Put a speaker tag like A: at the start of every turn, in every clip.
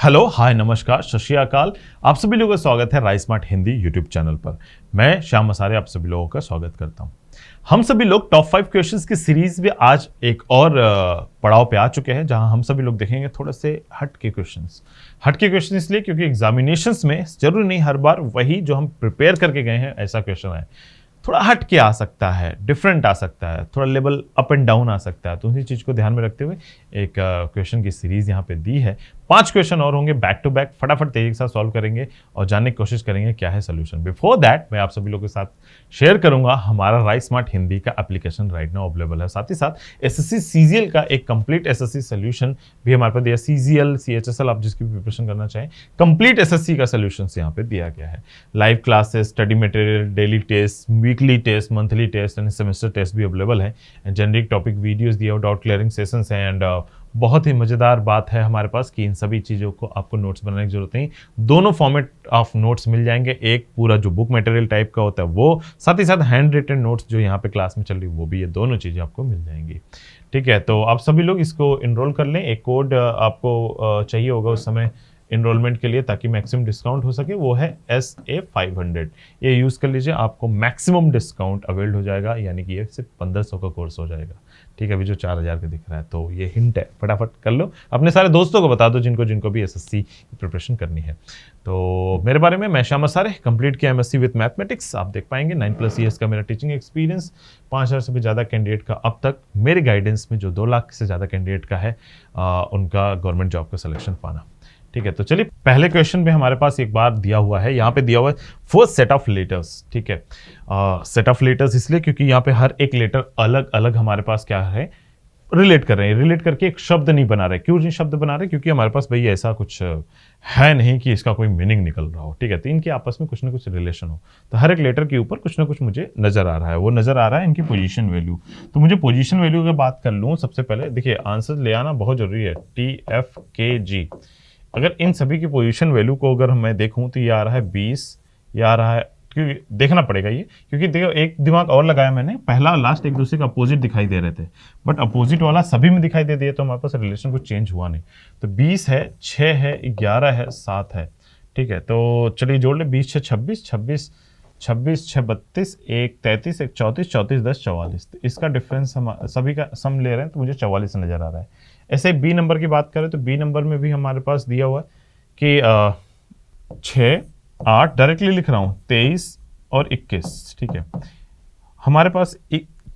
A: Hello, हाय, नमस्कार, सत श्री अकाल। आप सभी लोगों का स्वागत है rice smart Hindi YouTube channel पर। मैं श्याम मसारे आप सभी लोगों का स्वागत करता हूं। हम सभी लोग टॉप 5 क्वेश्चंस की सीरीज में आज एक और पड़ाव पे आ चुके हैं, जहां हम सभी लोग देखेंगे थोड़े से हट के क्वेश्चन इसलिए क्योंकि एग्जामिनेशंस में जरूरी नहीं हर बार वही जो हम प्रिपेयर करके गए हैं ऐसा क्वेश्चन है, थोड़ा हट के आ सकता है, डिफरेंट आ सकता है, थोड़ा लेवल अप एंड डाउन आ सकता है। तो उसी चीज़ को ध्यान में रखते हुए एक क्वेश्चन की सीरीज यहाँ पे दी है। 5 क्वेश्चन और होंगे बैक टू बैक, फटाफट तेजी के साथ सॉल्व करेंगे और जानने की कोशिश करेंगे क्या है सोल्यूशन। बिफोर दैट मैं आप सभी लोगों के साथ शेयर करूंगा हमारा राइस स्मार्ट हिंदी का एप्लीकेशन राइट नाउ अवेलेबल है। साथ ही साथ एसएससी सीजीएल का एक कंप्लीट एसएससी सोल्यूशन भी हमारे पास दिया। सीजीएल, सीएचएसएल, आप जिसकी भी प्रिपरेशन करना चाहें, कंप्लीट एसएससी का सोल्यूशन यहाँ पे दिया गया है। Live classes, study material, daily test, weekly test, monthly test and semester test भी अवेलेबल है। जेनरिक टॉपिक वीडियोस दिया, डाउट क्लियरिंग सेशंस हैं एंड बहुत ही मज़ेदार बात है हमारे पास कि इन सभी चीज़ों को आपको नोट्स बनाने की जरूरत नहीं। दोनों फॉर्मेट ऑफ नोट्स मिल जाएंगे, एक पूरा जो बुक मटेरियल टाइप का होता है वो, साथ ही साथ हैंड रिटन नोट्स जो यहाँ पे क्लास में चल रही है वो भी, ये दोनों चीज़ें आपको मिल जाएंगी। ठीक है, तो आप सभी लोग इसको इनरोल कर लें। एक कोड आपको चाहिए होगा उस समय इनरोलमेंट के लिए ताकि मैक्सिमम डिस्काउंट हो सके, वो है SA500। ये यूज़ कर लीजिए, आपको मैक्सिमम डिस्काउंट अवेल्ड हो जाएगा, यानी कि ये सिर्फ 1500 का कोर्स हो जाएगा। ठीक है, अभी जो 4000 का दिख रहा है, तो ये हिंट है, फटाफट कर लो, अपने सारे दोस्तों को बता दो जिनको भी एसएससी की प्रिपरेशन करनी है। तो मेरे बारे में, मैं श्याम मसारे, कंप्लीट किया MSc विथ मैथमेटिक्स। आप देख पाएंगे 9+ ईयर्स का मेरा टीचिंग एक्सपीरियंस, 5000 से भी ज़्यादा कैंडिडेट का अब तक मेरे गाइडेंस में जो 2 लाख से ज़्यादा कैंडिडेट का है उनका गवर्नमेंट जॉब का सिलेक्शन पाना। ठीक है, तो चलिए पहले क्वेश्चन में हमारे पास एक बार दिया हुआ है, यहाँ पे दिया हुआ है फर्स्ट सेट ऑफ लेटर्स। ठीक है, सेट ऑफ लेटर्स इसलिए क्योंकि यहाँ पे हर एक लेटर अलग अलग हमारे पास क्या है, रिलेट कर रहे हैं, रिलेट करके एक शब्द नहीं बना रहे। क्यों नहीं शब्द बना रहे? क्योंकि हमारे पास भाई ऐसा कुछ है नहीं कि इसका कोई मीनिंग निकल रहा हो। ठीक है, तो इनके आपस में कुछ ना कुछ रिलेशन हो, तो हर एक लेटर के ऊपर कुछ ना कुछ मुझे नजर आ रहा है। वो नजर आ रहा है इनकी पोजीशन वैल्यू। तो मुझे पोजीशन वैल्यू की बात कर लूँ, सबसे पहले देखिए आंसर ले आना बहुत जरूरी है। TFKG, अगर इन सभी की पोजीशन वैल्यू को अगर मैं देखूं तो ये आ रहा है 20, ये आ रहा है, क्योंकि देखना पड़ेगा ये, क्योंकि देखो एक दिमाग और लगाया मैंने, पहला लास्ट एक दूसरे का अपोजिट दिखाई दे रहे थे, बट अपोजिट वाला सभी में दिखाई दे दिया, तो हमारे पास रिलेशन कुछ चेंज हुआ नहीं। तो 20 है, 6 है, 11 है, 7 है। ठीक है, तो चलिए जोड़ ले, 20 6 26, 26 26 6 32, 1 33, 1 34, 34 10 44। तो इसका डिफरेंस हम सभी का सम ले रहे हैं, तो मुझे 44 नजर आ रहा है। ऐसे बी नंबर की बात करें तो बी नंबर में भी हमारे पास दिया हुआ है कि 6 8, डायरेक्टली लिख रहा हूँ, 23 और 21। ठीक है, हमारे पास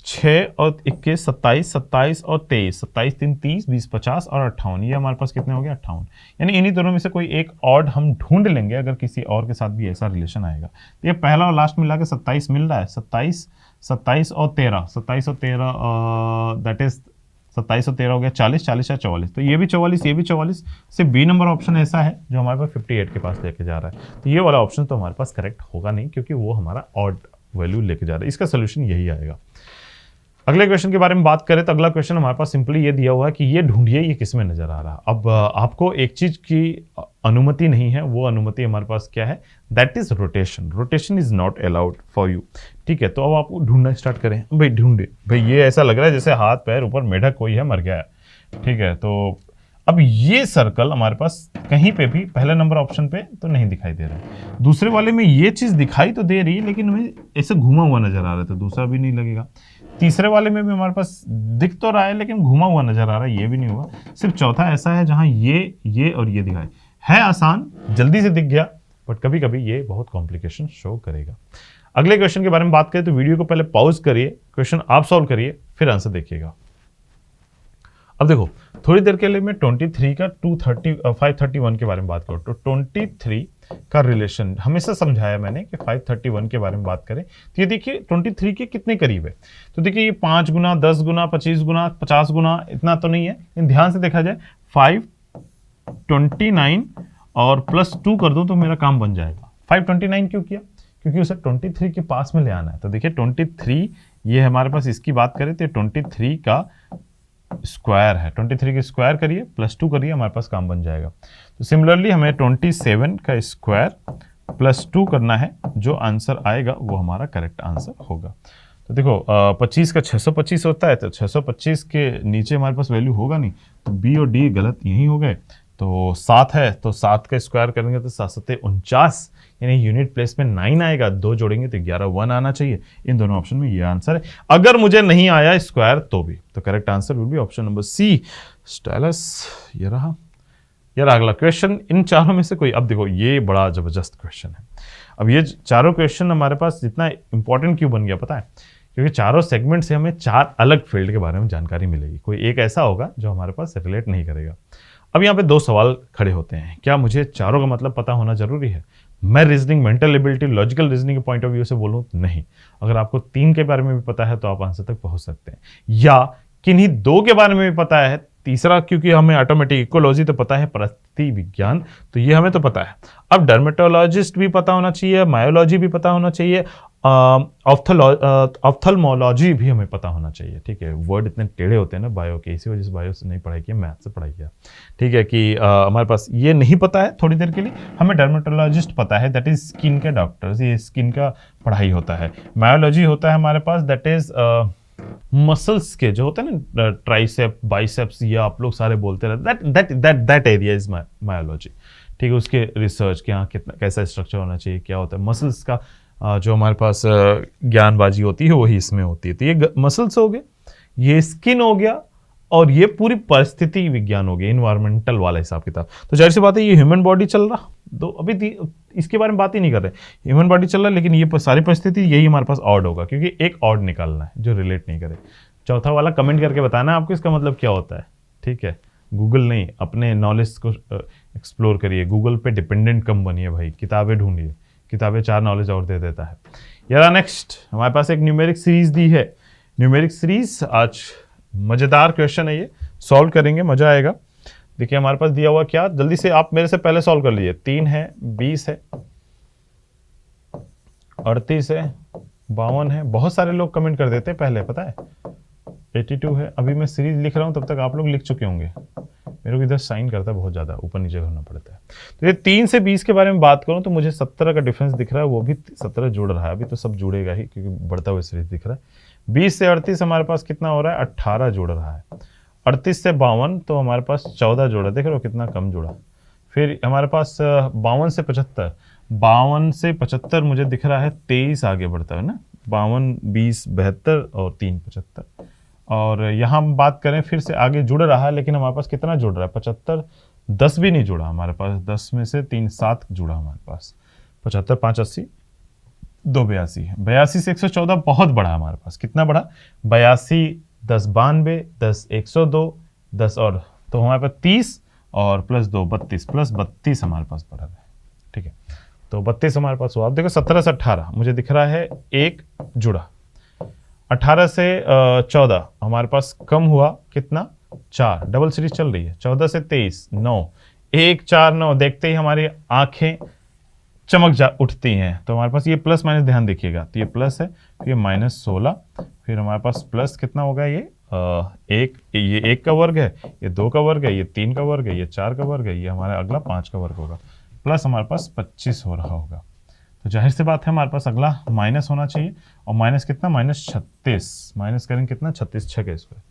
A: 6 और 21, 27, 27 और 23, 27 3 30, 20 50 और 58, ये हमारे पास कितने हो गए? 58। यानी इन्हीं दोनों में से कोई एक ऑड हम ढूंढ लेंगे अगर किसी और के साथ भी ऐसा रिलेशन आएगा। तो ये पहला और लास्ट मिला के 27 मिल रहा है, 27 27 और 13, 27 और 13 दैट इज 27 और 13 हो गया 40, 40 या 44। तो ये भी 44, ये भी 44। सिर्फ बी नंबर ऑप्शन ऐसा है जो हमारे पास 58 के पास लेके जा रहा है। तो ये वाला ऑप्शन तो हमारे पास करेक्ट होगा नहीं, क्योंकि वो हमारा ऑड वैल्यू लेके जा रहा है। इसका सोल्यूशन यही आएगा। अगले क्वेश्चन के बारे में बात करें तो अगला क्वेश्चन हमारे पास सिंपली ये दिया हुआ है कि ये ढूंढिए ये किस में नजर आ रहा है। अब आपको एक चीज की अनुमति नहीं है, वो अनुमति हमारे पास क्या है? That is rotation. Rotation is not allowed for you. ठीक है, तो अब आपको ढूंढना स्टार्ट करें। भाई ढूंढे, भाई ये ऐसा लग रहा है जैसे हाथ पैर ऊपर मेढक कोई है, मर गया है। ठीक है, तो अब ये सर्कल हमारे पास कहीं पे भी पहले नंबर ऑप्शन पे तो नहीं दिखाई दे रहा है। दूसरे वाले में ये चीज दिखाई तो दे रही है, लेकिन हमें ऐसे घुमा हुआ नजर आ रहा है, तो दूसरा भी नहीं लगेगा। तीसरे वाले में भी हमारे पास दिख तो रहा है, लेकिन घुमा हुआ नजर आ रहा है, ये भी नहीं होगा। सिर्फ चौथा ऐसा है जहां ये और ये दिखाए। है आसान, जल्दी से दिख गया, बट कभी कभी ये बहुत कॉम्प्लिकेशन शो करेगा। अगले क्वेश्चन के बारे में बात करें तो वीडियो को पहले पॉज करिए, क्वेश्चन आप सॉल्व करिए, फिर आंसर देखिएगा। अब देखो, थोड़ी देर के लिए मैं 23 का 531 के बारे में बात करूँ तो 23 का रिलेशन हमेशा समझाया मैंने कि 531 के बारे में बात करें तो ये देखिए 23 के कितने करीब है। तो देखिए ये 5 गुना, 10 गुना, 25 गुना, 50 गुना, इतना तो नहीं है, लेकिन ध्यान से देखा जाए 529 और +2 कर दूं तो मेरा काम बन जाएगा। 529 क्यों किया? क्योंकि उसे 23 के पास में ले आना है। तो देखिए 23, ये हमारे पास इसकी बात करें तो 23 का स्क्वायर है, 23 के स्क्वायर करिए +2 करिए, हमारे पास काम बन जाएगा। तो सिमिलरली हमें 27 का स्क्वायर +2 करना है, जो आंसर आएगा वो हमारा करेक्ट आंसर होगा। तो देखो 25 का 625 होता है, तो 625 के नीचे हमारे पास वैल्यू होगा नहीं, तो बी और डी गलत यही हो गए। तो 7 है, तो 7 का स्क्वायर करेंगे तो 7×7 = 49, यानी यूनिट प्लेस में 9 आएगा, 2 जोड़ेंगे तो 11 1 आना चाहिए। इन दोनों ऑप्शन में ये आंसर है। अगर मुझे नहीं आया स्क्वायर तो भी, तो correct answer will be option number C, stylus. ये रहा अगला क्वेश्चन। इन चारों में से कोई, अब देखो ये बड़ा जबरदस्त क्वेश्चन है। अब ये चारों क्वेश्चन हमारे पास जितना इंपॉर्टेंट क्यों बन गया पता है, क्योंकि चारों सेगमेंट से हमें 4 अलग फील्ड के बारे में जानकारी मिलेगी। कोई एक ऐसा होगा जो हमारे पास रिलेट नहीं करेगा। अब यहाँ पे 2 सवाल खड़े होते हैं, क्या मुझे चारों का मतलब पता होना जरूरी है? मैं reasoning, mental ability, logical reasoning के पॉइंट ऑफ व्यू से बोलूँ नहीं। अगर आपको 3 के बारे में भी पता है तो आप आंसर तक पहुंच सकते हैं, या किन्हीं 2 के बारे में भी पता है, तीसरा क्योंकि हमें ऑटोमेटिक इकोलॉजी तो पता है, परिस्थिति विज्ञान तो ये हमें तो पता है। अब डर्मेटोलॉजिस्ट भी पता होना चाहिए, मायोलॉजी भी पता होना चाहिए, ऑप्थल्मोलॉजी भी हमें पता होना चाहिए। ठीक है, वर्ड इतने टेढ़े होते हैं ना बायो के, इसी वजह से बायो से नहीं पढ़ाई किया, मैथ से पढ़ाई किया। ठीक है कि हमारे पास ये नहीं पता है थोड़ी देर के लिए, हमें डर्मेटोलॉजिस्ट पता है, दैट इज स्किन के डॉक्टर्स, ये स्किन का पढ़ाई होता है। मायोलॉजी होता है हमारे पास, दैट इज मसल्स के जो होते हैं ना, ट्राइसेप, बाइसेप्स, ये आप लोग सारे बोलते रहते, दैट एरिया इज मायोलॉजी। ठीक है, उसके रिसर्च के यहाँ कितना कैसा स्ट्रक्चर होना चाहिए, क्या होता है मसल्स का, जो हमारे पास ज्ञानबाजी होती है वही इसमें होती है। तो ये मसल्स हो गए, ये स्किन हो गया, और ये पूरी परिस्थिति विज्ञान हो गया, इन्वायरमेंटल वाला हिसाब किताब। तो जाहिर सी बात है ये ह्यूमन बॉडी चल रहा, तो अभी इसके बारे में बात ही नहीं कर रहे, ह्यूमन बॉडी चल रहा, लेकिन ये सारी परिस्थिति यही हमारे पास ऑड होगा, क्योंकि एक ऑड निकालना है जो रिलेट नहीं करे। चौथा वाला कमेंट करके बताना आपको इसका मतलब क्या होता है। ठीक है, गूगल नहीं, अपने नॉलेज को एक्सप्लोर करिए, गूगल पे डिपेंडेंट कम बनिए भाई, किताबें ढूंढिए, किताबें 4 नॉलेज और दे देता है। यार नेक्स्ट हमारे पास एक न्यूमेरिक सीरीज दी है, न्यूमेरिक सीरीज आज मजेदार क्वेश्चन है, ये सॉल्व करेंगे, मजा आएगा। देखिए हमारे पास दिया हुआ क्या, जल्दी से आप मेरे से पहले सॉल्व कर लीजिए। 3 है, 20 है, 38 है, 52 है। बहुत सारे लोग कमेंट कर देते हैं पहले, पता है 82 है। अभी मैं सीरीज लिख रहा हूं तब तक आप लोग लिख चुके होंगे, मेरे को इधर साइन करता है बहुत ज्यादा, ऊपर नीचे करना पड़ता है। तो ये 3 से 20 के बारे में बात करूं तो मुझे 17 का डिफरेंस दिख रहा है, वो भी 17 जुड़ रहा है, अभी तो सब जुड़ेगा ही क्योंकि बढ़ता हुआ सीरीज दिख रहा है। 20 से 38 हमारे पास कितना हो रहा है, 18 जुड़ रहा है। 38 से 52 तो हमारे पास 14 जुड़ा, देख रहे हो कितना कम जुड़ा। फिर हमारे पास 52 से 75, 52 से 75 मुझे दिख रहा है 23 आगे बढ़ता है ना, 52 20 72 और 3 75। और यहाँ हम बात करें फिर से आगे जुड़ रहा है, लेकिन हमारे पास कितना जुड़ रहा है, 75, 10 भी नहीं जुड़ा हमारे पास, 10 में से 3 7 जुड़ा हमारे पास, 75 5 80 2 82 है। 82 से 114 बहुत बड़ा हमारे पास, कितना बड़ा, 82 10 92 10 102 10 और तो हमारे पास 30 और प्लस 2 32 प्लस 32 हमारे पास पड़ा है। ठीक है, तो 32 हमारे पास हुआ। आप देखो 17 से 18 मुझे दिख रहा है 1 जुड़ा, 18 से 14 हमारे पास कम हुआ, कितना 4, डबल सीरीज चल रही है। 14 से 23 9, 1 4 9, देखते ही हमारी आंखें चमक उठती हैं। तो हमारे पास ये प्लस माइनस ध्यान देखिएगा, तो ये प्लस है, फिर ये -16, फिर हमारे पास प्लस कितना होगा, ये 1 का वर्ग है, ये 2 का वर्ग है, ये 3 का वर्ग है, ये 4 का वर्ग है, ये हमारा अगला 5 का वर्ग होगा, प्लस हमारे पास 25 हो रहा होगा। तो जाहिर सी बात है हमारे पास अगला माइनस होना चाहिए, और माइनस कितना, -36, माइनस करेंगे कितना, 36 6 का स्क्वायर।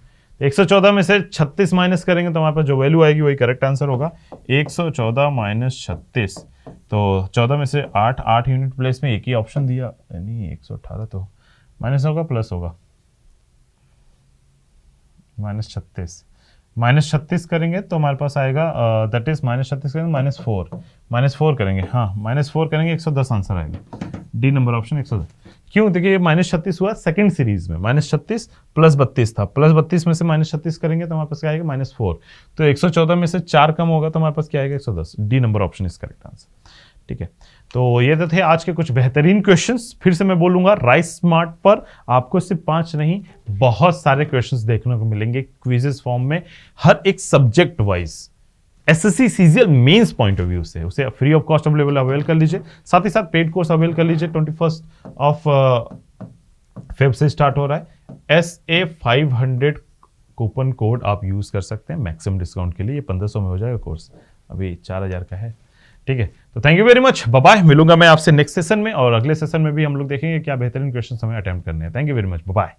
A: 114 में से 36 माइनस करेंगे तो हमारे पास जो वैल्यू आएगी वही करेक्ट आंसर होगा, 114 - 36। तो 14 में से 8 यूनिट प्लेस में एक ही ऑप्शन दिया, यानी 118, तो माइनस होगा प्लस होगा, -36 -36 करेंगे तो हमारे पास आएगा, दैट इज -36 करेंगे -4 करेंगे, हाँ -4 करेंगे 110 आंसर आएगा, डी नंबर ऑप्शन 110। क्यों, देखिए -36 हुआ सेकंड सीरीज में, -36 + 32 था, +32 में से -36 करेंगे तो हमारे पास क्या आएगा, -4। तो 114 में से 4 कम होगा तो हमारे पास क्या आएगा, 110, D number option is correct answer. ठीक है, तो ये तो थे आज के कुछ बेहतरीन क्वेश्चंस। फिर से मैं बोलूंगा, राइस स्मार्ट पर आपको सिर्फ 5 नहीं, बहुत सारे क्वेश्चंस देखने को मिलेंगे क्विजेस फॉर्म में, हर एक subject wise, SSC CGL mains point of view से। उसे फ्री ऑफ कॉस्ट अवेल कर लीजिए, साथ ही साथ पेड कोर्स अवेल कर लीजिए। 21 फेब से स्टार्ट हो रहा है। SA 500 कूपन कोड आप यूज कर सकते हैं मैक्सिमम डिस्काउंट के लिए, ये 1500 में हो जाएगा कोर्स, अभी 4000 का है। ठीक है, तो thank you very much, bye bye. मिलूंगा मैं आपसे नेक्स्ट सेशन में, और अगले सेशन में भी हम लोग देखेंगे क्या बेहतरीन क्वेश्चन हमें अटेम्प्ट करने हैं। Thank you very much, bye bye.